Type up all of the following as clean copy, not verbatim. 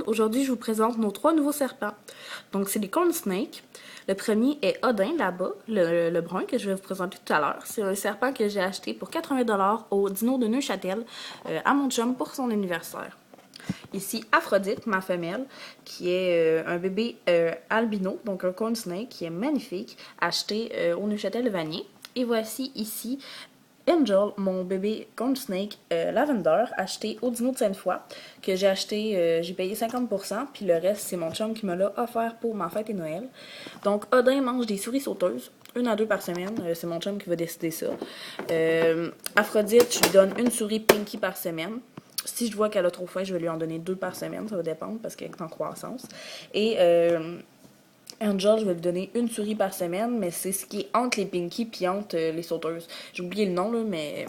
Aujourd'hui, je vous présente nos 3 nouveaux serpents. Donc, c'est les corn snakes. Le premier est Odin, là-bas, le brun, que je vais vous présenter tout à l'heure. C'est un serpent que j'ai acheté pour 80$ au Dino de Neuchâtel à mon chum pour son anniversaire. Ici, Aphrodite, ma femelle, qui est un bébé albino, donc un corn snake, qui est magnifique, acheté au Neuchâtel-le-Vanier. Et voici ici Angel, mon bébé corn snake lavender, acheté au Dino de Sainte-Foy, que j'ai acheté, j'ai payé 50%, puis le reste, c'est mon chum qui me l'a offert pour ma fête et Noël. Donc, Odin mange des souris sauteuses, 1 à 2 par semaine, c'est mon chum qui va décider ça. Aphrodite, je lui donne une souris Pinky par semaine. Si je vois qu'elle a trop faim, je vais lui en donner 2 par semaine, ça va dépendre parce qu'elle est en croissance. Et Angel, je vais lui donner une souris par semaine, mais c'est ce qui est entre les Pinky et entre les sauteuses. J'ai oublié le nom, là, mais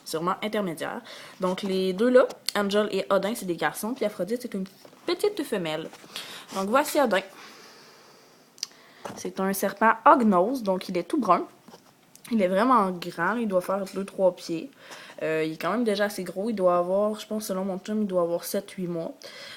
c'est vraiment intermédiaire. Donc, les deux là, Angel et Odin, c'est des garçons, puis Aphrodite, c'est une petite femelle. Donc, voici Odin. C'est un serpent hognose, donc il est tout brun. Il est vraiment grand, il doit faire 2-3 pieds. Il est quand même déjà assez gros, il doit avoir, je pense selon mon chum, il doit avoir 7-8 mois.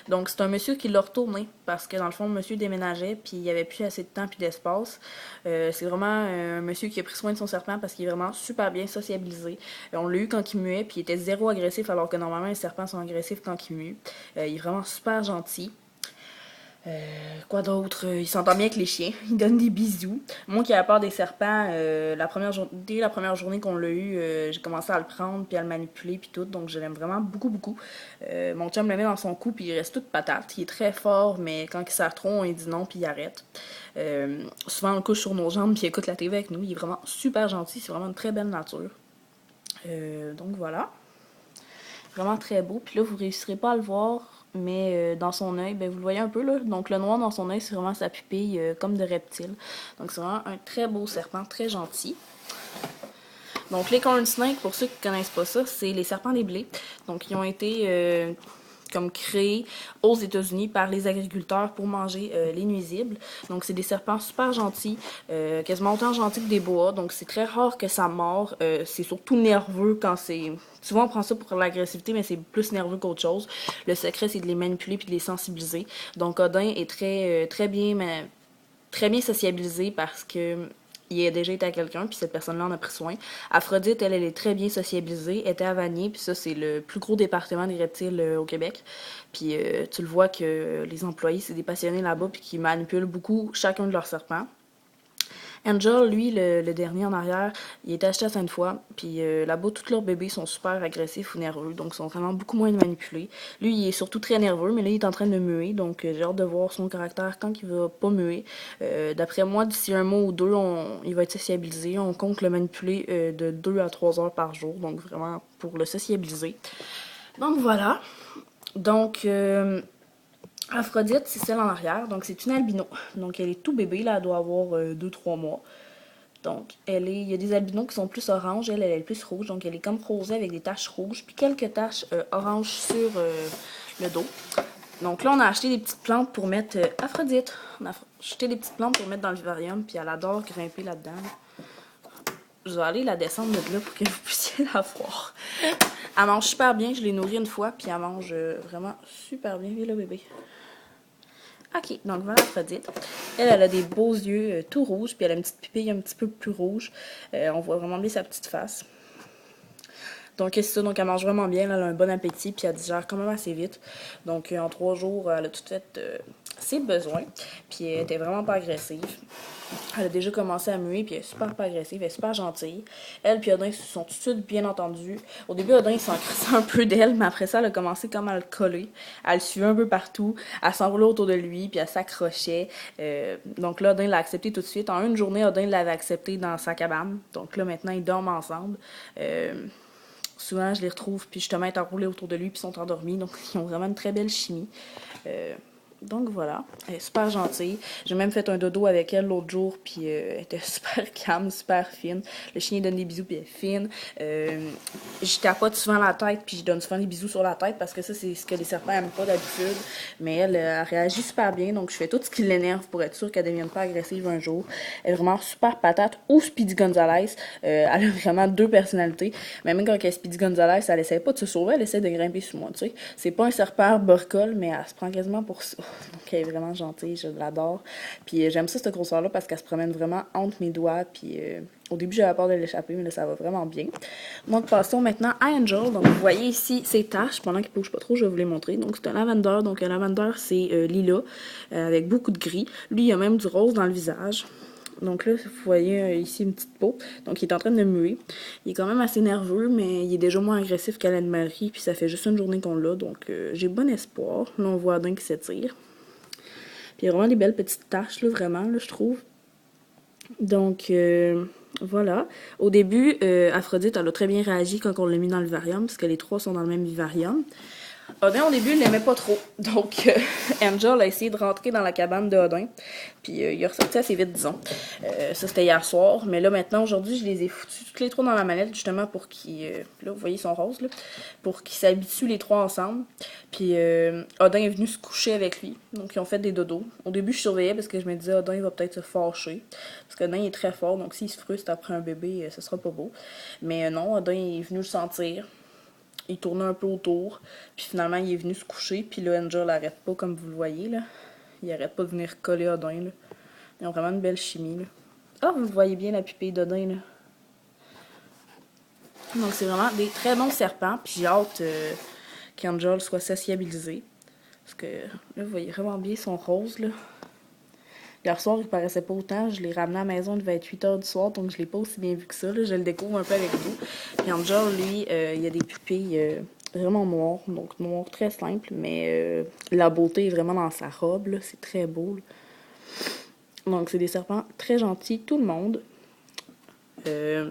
Donc c'est un monsieur qui l'a retourné, parce que dans le fond, le monsieur déménageait, puis il n'y avait plus assez de temps puis d'espace. C'est vraiment un monsieur qui a pris soin de son serpent, parce qu'il est vraiment super bien sociabilisé. On l'a eu quand il muait, puis il était zéro agressif, alors que normalement les serpents sont agressifs quand ils muent. Il est vraiment super gentil. Quoi d'autre? Il s'entend bien avec les chiens. Il donne des bisous. Moi qui ai peur des serpents, dès la première journée qu'on l'a eu, j'ai commencé à le prendre puis à le manipuler puis tout. Donc je l'aime vraiment beaucoup, beaucoup. Mon chum le met dans son cou puis il reste toute patate. Il est très fort, mais quand il serre trop, on lui dit non puis il arrête. Souvent on le couche sur nos jambes puis il écoute la TV avec nous. Il est vraiment super gentil. C'est vraiment une très belle nature. Donc voilà. Vraiment très beau. Puis là, vous réussirez pas à le voir, mais dans son œil, ben, vous le voyez un peu là. Donc le noir dans son œil, c'est vraiment sa pupille comme de reptile. Donc c'est vraiment un très beau serpent, très gentil. Donc les corn snakes, pour ceux qui connaissent pas ça, c'est les serpents des blés. Donc ils ont été comme créés aux États-Unis par les agriculteurs pour manger les nuisibles. Donc c'est des serpents super gentils, quasiment autant gentils que des boas. Donc c'est très rare que ça mord. C'est surtout nerveux quand c'est... Souvent on prend ça pour l'agressivité, mais c'est plus nerveux qu'autre chose. Le secret, c'est de les manipuler puis de les sensibiliser. Donc Odin est très bien sociabilisé parce que il a déjà été à quelqu'un, puis cette personne-là en a pris soin. Aphrodite, elle est très bien sociabilisée, elle était à Vanier, puis ça, c'est le plus gros département des reptiles au Québec. Puis tu le vois que les employés, c'est des passionnés là-bas, puis qui manipulent beaucoup chacun de leurs serpents. Angel, lui, le dernier en arrière, il est acheté à Sainte-Foy, puis là-bas, tous leurs bébés sont super agressifs ou nerveux, donc sont vraiment beaucoup moins manipulés. Lui, il est surtout très nerveux, mais là, il est en train de muer, donc j'ai hâte de voir son caractère quand il va pas muer. D'après moi, d'ici un mois ou deux, il va être sociabilisé. On compte le manipuler de 2 à 3 heures par jour, donc vraiment pour le sociabiliser. Donc voilà. Donc... Aphrodite, c'est celle en arrière, donc c'est une albino. Donc elle est tout bébé, là, elle doit avoir 2-3 mois. Donc il y a des albinos qui sont plus orange, elle est plus rouge, donc elle est comme rosée avec des taches rouges, puis quelques taches orange sur le dos. Donc là, on a acheté des petites plantes pour mettre Aphrodite. On a acheté des petites plantes pour mettre dans le vivarium, puis elle adore grimper là-dedans. Je vais aller la descendre de là pour que vous puissiez la voir. Elle mange super bien, je l'ai nourrie une fois, puis elle mange vraiment super bien. Viens là, bébé. Ok, donc voilà Aphrodite. Elle a des beaux yeux tout rouges, puis elle a une petite pupille un petit peu plus rouge. On voit vraiment bien sa petite face. Donc c'est ça, donc elle mange vraiment bien, elle a un bon appétit, puis elle digère quand même assez vite. Donc en 3 jours, elle a tout fait ses besoins, puis elle était vraiment pas agressive. Elle a déjà commencé à muer, puis elle est super pas agressive, elle est super gentille. Elle puis Odin se sont tout de suite bien entendus. Au début, Odin il s'en crissait un peu d'elle, mais après ça, elle a commencé comme à le coller. Elle le suivait un peu partout, elle s'enroulait autour de lui, puis elle s'accrochait. Donc là, Odin l'a accepté tout de suite. En une journée, Odin l'avait accepté dans sa cabane. Donc là, maintenant, ils dorment ensemble. Souvent, je les retrouve, puis justement, être enroulés autour de lui, puis ils sont endormis. Donc, ils ont vraiment une très belle chimie. Donc voilà, elle est super gentille. J'ai même fait un dodo avec elle l'autre jour, puis elle était super calme, super fine. Le chien donne des bisous, puis elle est fine. Je tapote souvent la tête, puis je donne souvent des bisous sur la tête, parce que ça, c'est ce que les serpents n'aiment pas d'habitude. Mais elle réagit super bien, donc je fais tout ce qui l'énerve pour être sûre qu'elle ne devienne pas agressive un jour. Elle est vraiment super patate, ou Speedy Gonzalez. Elle a vraiment deux personnalités. Mais même quand elle est Speedy Gonzalez, elle essaie pas de se sauver, elle essaie de grimper sur moi, tu sais. C'est pas un serpent borcole, mais elle se prend quasiment pour ça. Donc elle est vraiment gentille, je l'adore. Puis j'aime ça, cette grosseur-là, parce qu'elle se promène vraiment entre mes doigts. Puis au début, j'avais peur de l'échapper, mais là, ça va vraiment bien. Donc passons maintenant à Angel. Donc vous voyez ici ses taches. Pendant qu'il bouge pas trop, je vais vous les montrer. Donc c'est un lavender. Donc un lavender, c'est lilas, avec beaucoup de gris. Lui, il y a même du rose dans le visage. Donc là, vous voyez ici une petite peau. Donc il est en train de muer. Il est quand même assez nerveux, mais il est déjà moins agressif qu'à l'Anne-Marie. Puis ça fait juste une journée qu'on l'a. Donc j'ai bon espoir. Là, on voit Adin qui s'étire. Puis il y a vraiment des belles petites taches, là, vraiment, là, je trouve. Donc, voilà. Au début, Aphrodite, elle a très bien réagi quand on l'a mis dans le vivarium, parce que les trois sont dans le même vivarium. Odin, au début, il l'aimait pas trop. Donc, Angel a essayé de rentrer dans la cabane de Odin. Puis, il est ressorti assez vite, disons. Ça, c'était hier soir. Mais là, maintenant, aujourd'hui, je les ai foutus toutes les trois dans la manette, justement, pour qu'ils... là, vous voyez, ils sont roses, là. Pour qu'ils s'habituent les trois ensemble. Puis, Odin est venu se coucher avec lui. Donc, ils ont fait des dodos. Au début, je surveillais parce que je me disais, Odin, il va peut-être se fâcher. Parce qu'Odin est très fort. Donc, s'il se frustre après un bébé, ce sera pas beau. Mais non, Odin est venu le sentir. Il tournait un peu autour, puis finalement, il est venu se coucher, puis là, Angel n'arrête pas, comme vous le voyez, là. Il arrête pas de venir coller Odin, là. Ils ont vraiment une belle chimie, là. Ah, vous voyez bien la pupille d'Odin, là. Donc, c'est vraiment des très bons serpents, puis j'ai hâte qu'Angel soit sociabilisé. Parce que, là, vous voyez vraiment bien son rose, là. Hier soir, il paraissait pas autant. Je l'ai ramené à la maison, il devait être 8 h du soir, donc je l'ai pas aussi bien vu que ça, là. Je le découvre un peu avec vous. Puis Angel, lui, il a des pupilles vraiment noires, donc noir très simple, mais la beauté est vraiment dans sa robe, là. C'est très beau, là. Donc, c'est des serpents très gentils, tout le monde. C'est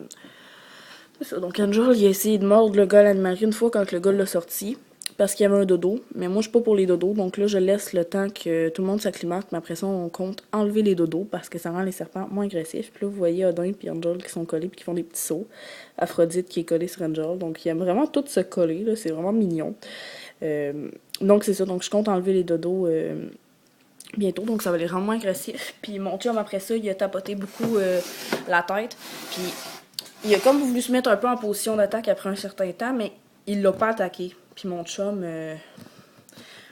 ça. Donc, Angel, il a essayé de mordre le gars à l'Anne-Marie une fois quand le gars l'a sorti. Parce qu'il y avait un dodo. Mais moi, je suis pas pour les dodos. Donc là, je laisse le temps que tout le monde s'acclimate. Mais après ça, on compte enlever les dodos parce que ça rend les serpents moins agressifs. Puis là, vous voyez Odin et Angel qui sont collés puis qui font des petits sauts. Aphrodite qui est collée sur Angel. Donc, ils aiment vraiment tous se coller, là. C'est vraiment mignon. Donc, c'est ça. Donc, je compte enlever les dodos bientôt. Donc, ça va les rendre moins agressifs. Puis mon chum, après ça, il a tapoté beaucoup la tête. Puis, il a comme voulu se mettre un peu en position d'attaque après un certain temps, mais il l'a pas attaqué. Puis mon chum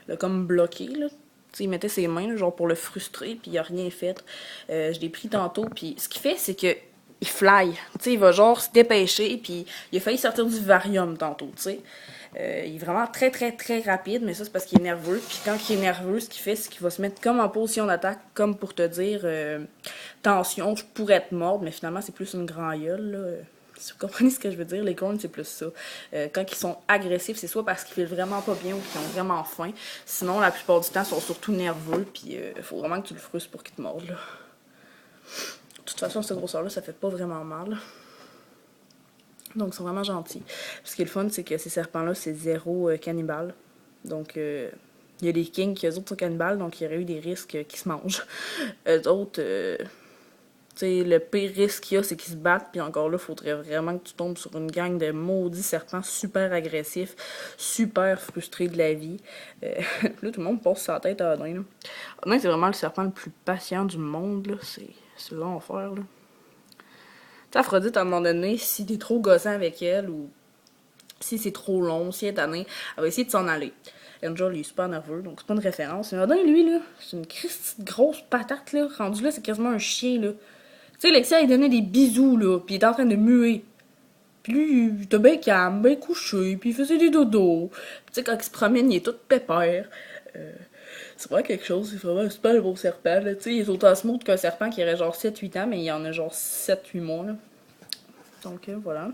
l'a comme bloqué, là. T'sais, il mettait ses mains, là, genre pour le frustrer, puis il a rien fait. Je l'ai pris tantôt, puis ce qu'il fait, c'est que il fly. T'sais, il va genre se dépêcher, puis il a failli sortir du vivarium tantôt, tu sais. Il est vraiment très, très, très rapide, mais ça, c'est parce qu'il est nerveux. Puis quand il est nerveux, ce qu'il fait, c'est qu'il va se mettre comme en position d'attaque, comme pour te dire tension, je pourrais te mordre, mais finalement, c'est plus une grand gueule, là. Si vous comprenez ce que je veux dire, les cornes, c'est plus ça. Quand ils sont agressifs, c'est soit parce qu'ils filent vraiment pas bien ou qu'ils ont vraiment faim. Sinon, la plupart du temps, ils sont surtout nerveux, puis il faut vraiment que tu le frustres pour qu'il te morde, là. De toute façon, cette grosseur-là, ça fait pas vraiment mal. Donc, ils sont vraiment gentils. Ce qui est le fun, c'est que ces serpents-là, c'est zéro cannibale. Donc, il y a des kings qui, eux autres, sont cannibales, donc il y aurait eu des risques qu'ils se mangent. Eux autres, tu sais, le pire risque qu'il y a, c'est qu'ils se battent, puis encore là, il faudrait vraiment que tu tombes sur une gang de maudits serpents super agressifs, super frustrés de la vie. Là, tout le monde passe sa tête à Odin, là. Odin, c'est vraiment le serpent le plus patient du monde, là. C'est l'enfer, là. Tu sais, Aphrodite, à un moment donné, si t'es trop gossant avec elle, ou si c'est trop long, si elle est tannée, elle va essayer de s'en aller. Angel, il est super nerveux, donc c'est pas une référence. Mais Odin, lui, là, c'est une christie de grosse patate, là. Rendu là, c'est quasiment un chien, là. Tu sais, Lexia, il donnait des bisous, là, pis il était en train de muer. Puis lui, il était bien calme, bien couché, puis il faisait des dodos. Puis tu sais, quand il se promène, il est tout pépère. C'est vraiment quelque chose, c'est vraiment un super beau serpent, là. Tu sais, il est autant smooth qu'un serpent qui aurait genre 7-8 ans, mais il y en a genre 7-8 mois, là. Donc, voilà.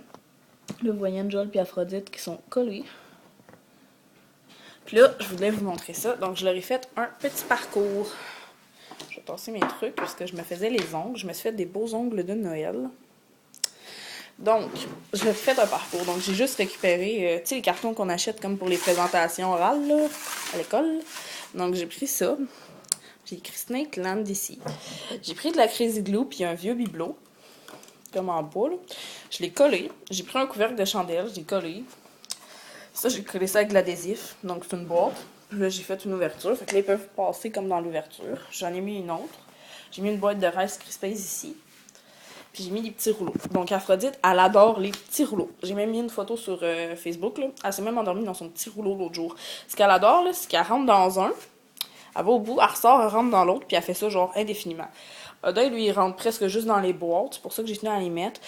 Là, vous voyez Angel puis Aphrodite qui sont collés. Puis là, je voulais vous montrer ça. Donc, je leur ai fait un petit parcours. Je vais passer mes trucs parce que je me faisais les ongles. Je me suis fait des beaux ongles de Noël. Donc, je vais fait un parcours. Donc, j'ai juste récupéré, tu sais, les cartons qu'on achète comme pour les présentations orales, là, à l'école. Donc, j'ai pris ça. J'ai écrit Snake Land ici. J'ai pris de la Crazy Glue puis un vieux bibelot, comme en bois, là. Je l'ai collé. J'ai pris un couvercle de chandelle, je l'ai collé. Ça, j'ai collé ça avec de l'adhésif. Donc, c'est une boîte. Puis là, j'ai fait une ouverture. Fait que là, ils peuvent passer comme dans l'ouverture. J'en ai mis une autre. J'ai mis une boîte de Rice Krispies ici. Puis j'ai mis des petits rouleaux. Donc, Aphrodite, elle adore les petits rouleaux. J'ai même mis une photo sur Facebook, là. Elle s'est même endormie dans son petit rouleau l'autre jour. Ce qu'elle adore, là, c'est qu'elle rentre dans un, elle va au bout, elle ressort, elle rentre dans l'autre, puis elle fait ça, genre, indéfiniment. Oda, lui, il rentre presque juste dans les boîtes. C'est pour ça que j'ai tenu à les mettre.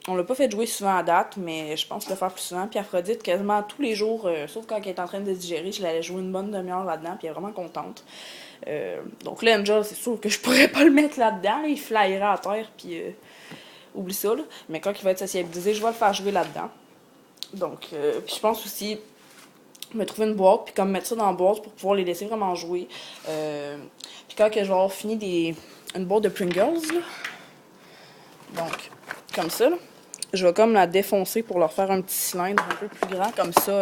On l'a pas fait jouer souvent à date, mais je pense le faire plus souvent. Puis Aphrodite, quasiment tous les jours, sauf quand elle est en train de digérer, je l'allais jouer une bonne demi-heure là-dedans, puis elle est vraiment contente. Donc là, Angel, c'est sûr que je pourrais pas le mettre là-dedans. Là, il flyerait à terre, puis oublie ça. Là. Mais quand il va être sociabilisé, je vais le faire jouer là-dedans. Donc, puis je pense aussi me trouver une boîte, puis comme mettre ça dans la boîte pour pouvoir les laisser vraiment jouer. Puis quand que je vais avoir fini une boîte de Pringles, là, donc, comme ça, là, je vais comme la défoncer pour leur faire un petit cylindre un peu plus grand, comme ça,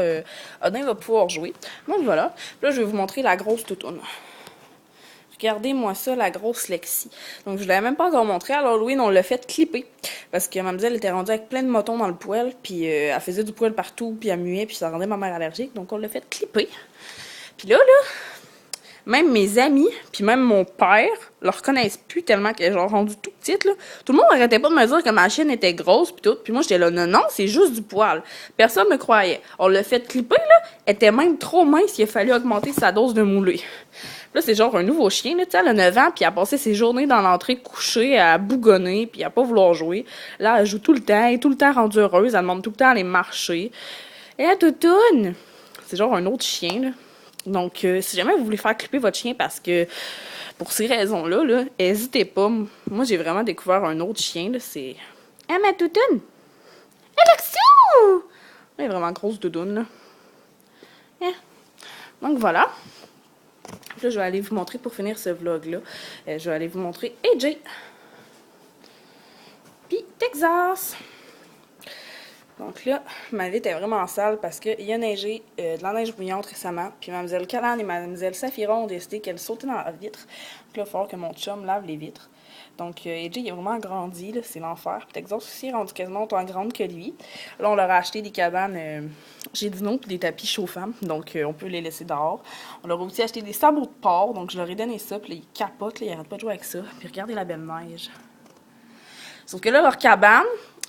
Odin va pouvoir jouer. Donc voilà, puis là, je vais vous montrer la grosse toutoune. Regardez-moi ça, la grosse Lexi. Donc, je ne l'avais même pas encore montré. À l'Halloween, on l'a fait clipper. Parce que mademoiselle était rendue avec plein de motons dans le poêle. Puis, elle faisait du poêle partout. Puis, elle muait. Puis, ça rendait ma mère allergique. Donc, on l'a fait clipper. Puis là, même mes amis, puis même mon père, le reconnaissent plus tellement qu'elle est genre rendue tout petite, là. Tout le monde arrêtait pas de me dire que ma chienne était grosse, puis tout. Puis moi, j'étais là, non, c'est juste du poil. Personne me croyait. On l'a fait clipper, là. Elle était même trop mince, il a fallu augmenter sa dose de moulée. Là, c'est genre un nouveau chien, là, tu sais, elle a 9 ans, puis elle a passé ses journées dans l'entrée couchée, à bougonner, puis à pas vouloir jouer. Là, elle joue tout le temps, elle est tout le temps rendue heureuse, elle demande tout le temps à aller marcher. Et la toutoune! C'est genre un autre chien, là. Donc, si jamais vous voulez faire clipper votre chien parce que, pour ces raisons-là, là, n'hésitez pas. Moi, j'ai vraiment découvert un autre chien, là, c'est... Ah, ma toutoune! Alexio! Elle est vraiment grosse doudoune, là. Yeah. Donc, voilà. Là, je vais aller vous montrer, pour finir ce vlog-là, je vais aller vous montrer AJ. Puis Texas. Donc là, ma vie était vraiment sale parce qu'il a neigé de la neige bouillante récemment. Puis Mademoiselle Calan et Mademoiselle Saphira ont décidé qu'elles sautaient dans la vitre. Puis là, il va falloir que mon chum lave les vitres. Donc, AJ, il a vraiment grandi, là, c'est l'enfer. Puis Texas aussi est rendu quasiment autant grande que lui. Là, on leur a acheté des cabanes Gédino puis des tapis chauffants. Donc, on peut les laisser dehors. On leur a aussi acheté des sabots de porc. Donc, je leur ai donné ça. Puis là, ils capotent, là, ils n'arrêtent pas de jouer avec ça. Puis regardez la belle neige. Sauf que là, leur cabane,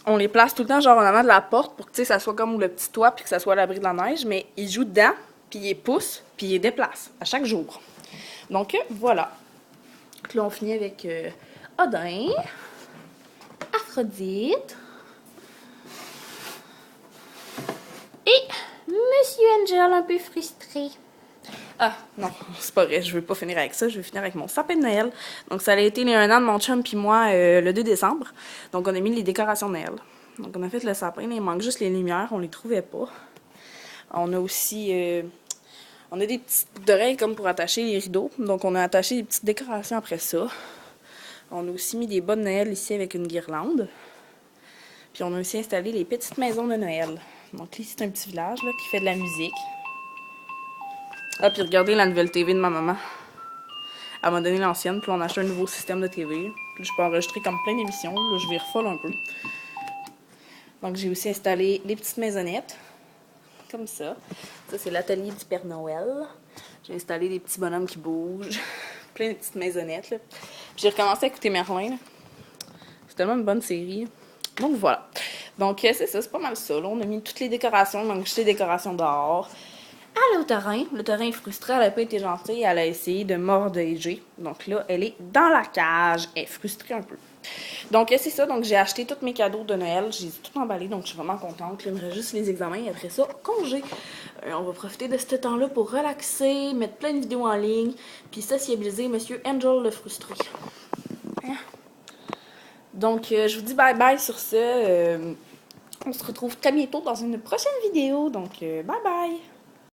on les place tout le temps genre en avant de la porte pour que ça soit comme le petit toit puis que ça soit à l'abri de la neige. Mais ils jouent dedans, puis ils poussent, puis ils déplacent à chaque jour. Donc, voilà. Donc là, on finit avec... Odin, Aphrodite et Monsieur Angel un peu frustré. Ah, non, c'est pas vrai, je veux pas finir avec ça, je vais finir avec mon sapin de Noël. Donc, ça a été les 1 an de mon chum puis moi le 2 décembre. Donc, on a mis les décorations de Noël. Donc, on a fait le sapin, il manque juste les lumières, on les trouvait pas. On a aussi... on a des petites oreilles comme pour attacher les rideaux. Donc, on a attaché des petites décorations après ça. On a aussi mis des bas de Noël ici avec une guirlande. Puis on a aussi installé les petites maisons de Noël. Donc ici, c'est un petit village là, qui fait de la musique. Ah, puis regardez la nouvelle TV de ma maman. Elle m'a donné l'ancienne, puis on a acheté un nouveau système de TV. Puis je peux enregistrer comme plein d'émissions. Là, je vais refolle un peu. Donc j'ai aussi installé les petites maisonnettes. Comme ça. Ça, c'est l'atelier du Père Noël. J'ai installé des petits bonhommes qui bougent. Plein de petites maisonnettes, là. J'ai recommencé à écouter Merlin, là. C'est tellement une bonne série. Donc, voilà. Donc, c'est ça, c'est pas mal ça, là. On a mis toutes les décorations, donc juste les décorations dehors. Elle est au terrain. Le terrain est frustré, elle a pas été gentille. Elle a essayé de mordre AJ. Donc là, elle est dans la cage. Elle est frustrée un peu. Donc, c'est ça. Donc, j'ai acheté tous mes cadeaux de Noël. J'ai tout emballé, donc je suis vraiment contente. Là, il me reste juste les examens et après ça, congé. On va profiter de ce temps-là pour relaxer, mettre plein de vidéos en ligne, puis sociabiliser Monsieur Angel le frustré. Hein? Donc, je vous dis bye-bye sur ce. On se retrouve très bientôt dans une prochaine vidéo. Donc, bye-bye!